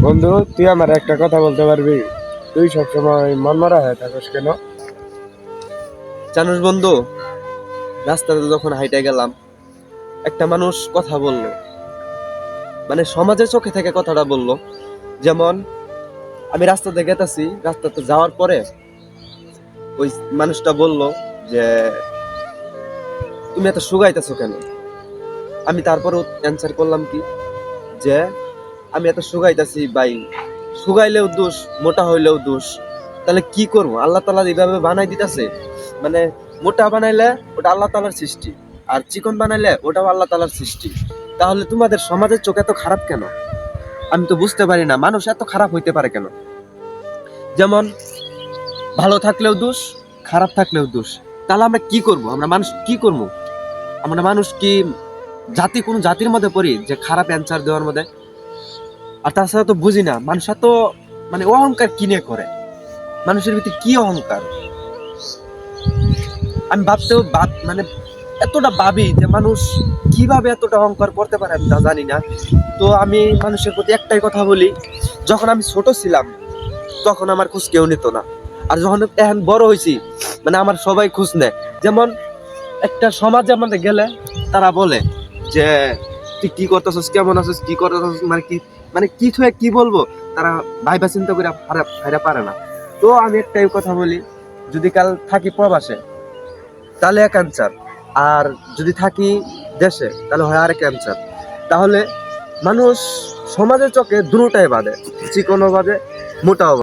বন্ধু, তুই আমার একটা কথা বলতে পারবি? তুই সবসময় মনমরা হয়ে থাকিস কেন? জানোস বন্ধু, রাস্তাতে যখন হাইটে গেলাম, একটা মানুষ কথা বললো, মানে সমাজের চোখে থেকে কথাটা বললো। যেমন আমি রাস্তাতে গেতাছি, রাস্তাতে যাওয়ার পরে ওই মানুষটা বলল যে তুমি এত শুকাইতেছো কেন। আমি তারপরে অ্যান্সার করলাম কি, যে আমি এত শুকাইতেছি ভাই, শুকাইলেও দোষ, মোটা হইলেও দোষ। তাহলে কি করবো? আল্লাহ তাআলা এইভাবে বানাই দিতেছে, মানে মোটা বানাইলে ওটা আল্লাহ তাআলার সৃষ্টি, আর চিকন বানাইলে ওটাও আল্লাহ তাআলার সৃষ্টি। তাহলে তোমাদের সমাজের চোখ এত খারাপ কেন? আমি তো বুঝতে পারি না, মানুষ এত খারাপ হইতে পারে কেন। যেমন ভালো থাকলেও দোষ, খারাপ থাকলেও দোষ। তাহলে আমরা কি করব? আমরা মানুষ কি করব? আমরা মানুষ কি জাতি, কোন জাতির মধ্যে পড়ি যে খারাপ অ্যান্সার দেওয়ার মধ্যে? আর তাছাড়া তো বুঝি না মানুষ এত মানে অহংকার কিনে করে, মানুষের ভিতরে কি অহংকার। আমি ভাবতেও মানে এতটা ভাবি যে মানুষ কিভাবে এতটা অহংকার করতে পারে, আমি তা জানি না। তো আমি মানুষের প্রতি একটাই কথা বলি, যখন আমি ছোট ছিলাম তখন আমার খোঁজ কেউ নিত না, আর যখন এখন বড় হয়েছি মানে আমার সবাই খোঁজ নেয়। যেমন একটা সমাজে আমাদের গেলে তারা বলে যে তুই কি করতেছিস, কেমন আছিস, কি করতেছিস, মানে কি থুয়ে কি বলবো, তারা ভাইবা চিন্তা করে হারা পারে না। তো আমি একটাই কথা বলি, যদি কাল থাকি প্রবাসে তাহলে এক অ্যান্সার, আর যদি থাকি দেশে তাহলে হয় আরেক অ্যান্সার। তাহলে মানুষ সমাজের চোখে দুটোটাই বাদে, চিকনও বাদে, মোটাও বাদে।